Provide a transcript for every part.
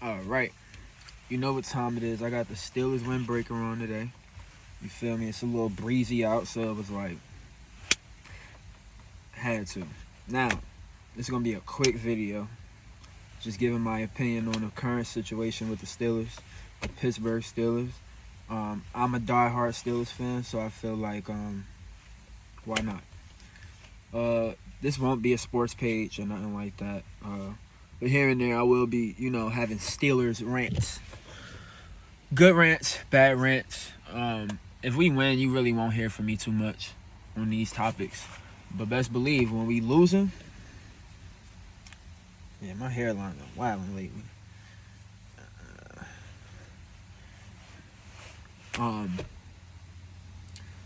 All right. You know what time it is. I got the Steelers windbreaker on today. You feel me? It's a little breezy out, so it was like, had to. Now, this is going to be a quick video. Just giving my opinion on the current situation with the Steelers, the Pittsburgh Steelers. I'm a diehard Steelers fan, so I feel like, why not? This won't be a sports page or nothing like that. But here and there, I will be, having Steelers rants. Good rants, bad rants. If we win, you really won't hear from me too much on these topics. But best believe, when we losing, yeah, my hairline been wilding lately.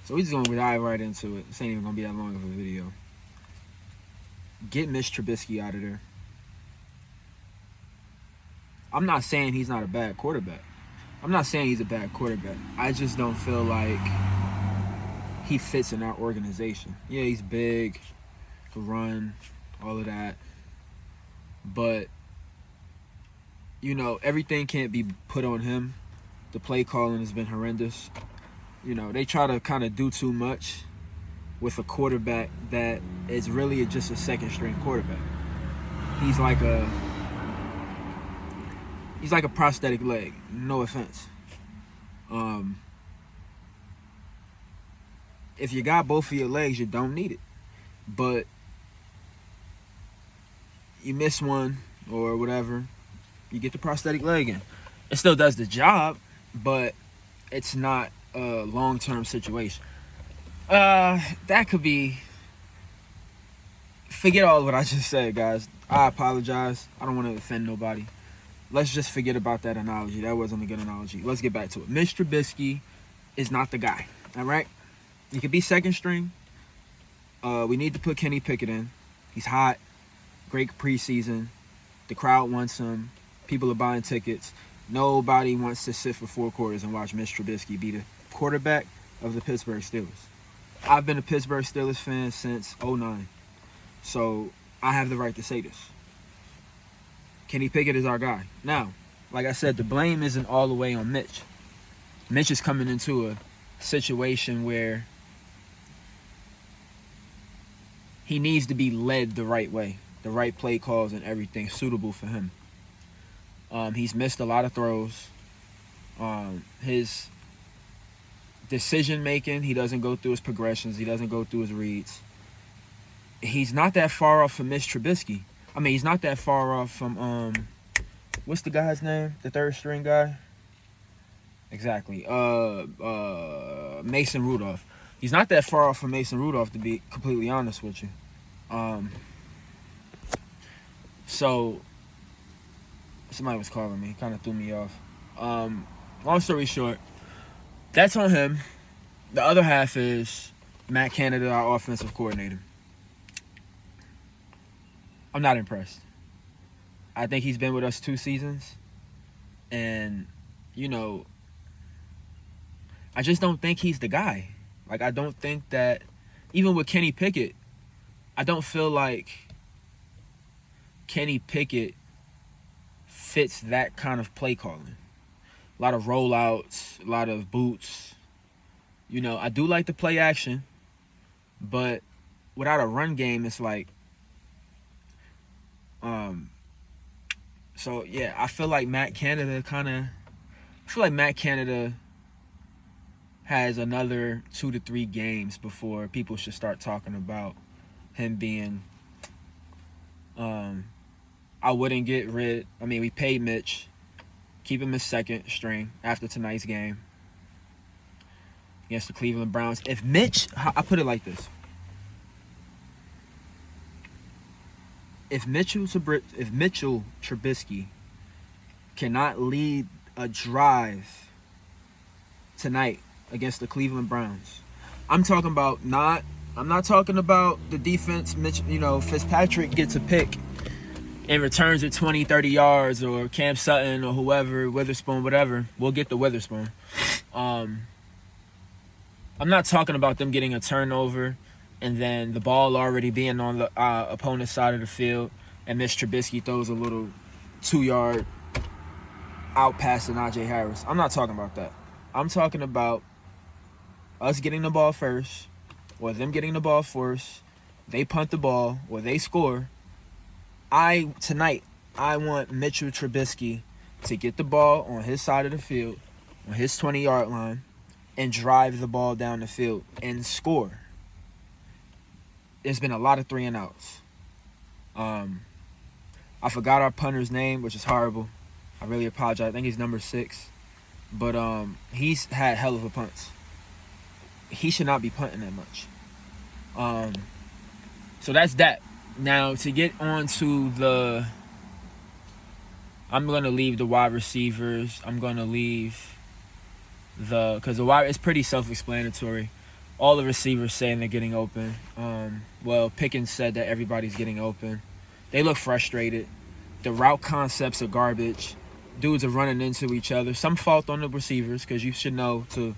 So we just gonna dive right into it. This ain't even gonna be that long of a video. Get Mitch Trubisky out of there. I'm not saying he's not a bad quarterback. I'm not saying he's a bad quarterback. I just don't feel like he fits in our organization. Yeah, he's big, can run, all of that. But, everything can't be put on him. The play calling has been horrendous. They try to kind of do too much with a quarterback that is really just a second-string quarterback. He's like a prosthetic leg. No offense. If you got both of your legs, you don't need it. But you miss one or whatever, you get the prosthetic leg in. It still does the job, but it's not a long-term situation. That could be... Forget all of what I just said, guys. I apologize. I don't want to offend nobody. Let's just forget about that analogy. That wasn't a good analogy. Let's get back to it. Mitch Trubisky is not the guy, all right? He could be second string. We need to put Kenny Pickett in. He's hot. Great preseason. The crowd wants him. People are buying tickets. Nobody wants to sit for 4 quarters and watch Mitch Trubisky be the quarterback of the Pittsburgh Steelers. I've been a Pittsburgh Steelers fan since 2009. So I have the right to say this. Kenny Pickett is our guy. Now, like I said, the blame isn't all the way on Mitch. Mitch is coming into a situation where he needs to be led the right way. The right play calls and everything suitable for him. He's missed a lot of throws. His decision making, he doesn't go through his progressions. He doesn't go through his reads. He's not that far off from Mitch Trubisky. I mean, he's not that far off from, what's the guy's name? The third string guy? Exactly. Mason Rudolph. He's not that far off from Mason Rudolph, to be completely honest with you. So, somebody was calling me. Kind of threw me off. Long story short, that's on him. The other half is Matt Canada, our offensive coordinator. I'm not impressed. I think he's been with us 2 seasons. And, I just don't think he's the guy. Like, I don't think that, even with Kenny Pickett, I don't feel like Kenny Pickett fits that kind of play calling. A lot of rollouts, a lot of boots. I do like the play action, but without a run game, it's like, so yeah, I feel like Matt Canada has another 2 to 3 games before people should start talking about him being, I wouldn't get rid. I mean, we paid Mitch. Keep him as second string after tonight's game against the Cleveland Browns. If Mitch, I put it like this. If Mitchell Trubisky cannot lead a drive tonight against the Cleveland Browns, I'm not talking about the defense. Mitch, Fitzpatrick gets a pick and returns it 20, 30 yards, or Cam Sutton or whoever, Witherspoon, whatever. We'll get the Witherspoon. I'm not talking about them getting a turnover and then the ball already being on the opponent's side of the field, and Mitch Trubisky throws a little 2-yard outpassing Najee Harris. I'm not talking about that. I'm talking about us getting the ball first, or them getting the ball first. They punt the ball, or they score. Tonight, I want Mitchell Trubisky to get the ball on his side of the field, on his 20-yard line, and drive the ball down the field and score. There's been a lot of 3-and-outs. I forgot our punter's name, which is horrible. I really apologize. I think he's number 6. But he's had hell of a punts. He should not be punting that much. So that's that. Now, to get on to I'm going to leave the wide receivers. I'm going to leave because it's pretty self-explanatory. All the receivers saying they're getting open. Well, Pickens said that everybody's getting open. They look frustrated. The route concepts are garbage. Dudes are running into each other. Some fault on the receivers, because you should you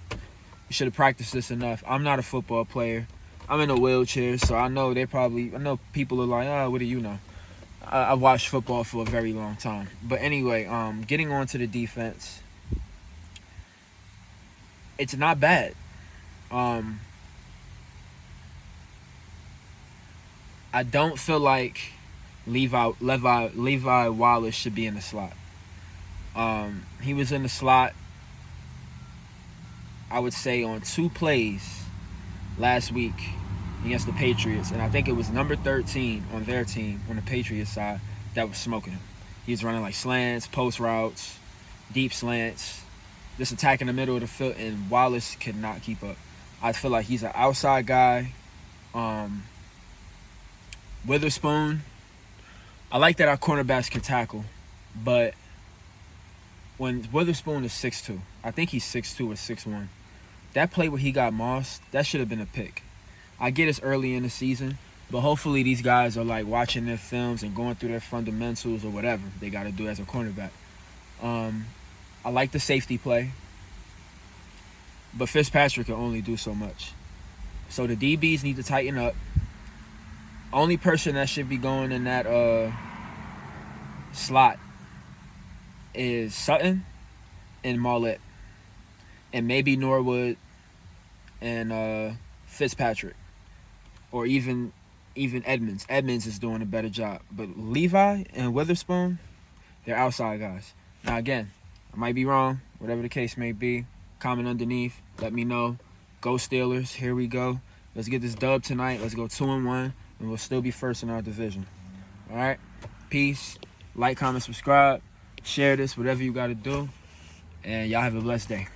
should have practiced this enough. I'm not a football player. I'm in a wheelchair, so I know people are like, what do you know? I watched football for a very long time. But anyway, getting on to the defense. It's not bad. I don't feel like Levi Wallace should be in the slot. He was in the slot, I would say, on 2 plays last week against the Patriots, and I think it was number 13 on their team, on the Patriots side, that was smoking him. He was running like slants, post routes, deep slants, just attacking the middle of the field, and Wallace could not keep up. I feel like he's an outside guy. Witherspoon, I like that our cornerbacks can tackle, but when Witherspoon is 6'2", I think he's 6'2" or 6'1", that play where he got mossed, that should have been a pick. I get it's early in the season, but hopefully these guys are like watching their films and going through their fundamentals or whatever they got to do as a cornerback. I like the safety play, but Fitzpatrick can only do so much. So the DBs need to tighten up. Only person that should be going in that slot is Sutton and Marlette, and maybe Norwood and Fitzpatrick, or even Edmonds. Edmonds is doing a better job, but Levi and Witherspoon, they're outside guys. Now again, I might be wrong. Whatever the case may be, comment underneath. Let me know. Go Steelers. Here we go. Let's get this dub tonight. Let's go 2-1, and we'll still be first in our division. All right. Peace. Like, comment, subscribe. Share this, whatever you got to do. And y'all have a blessed day.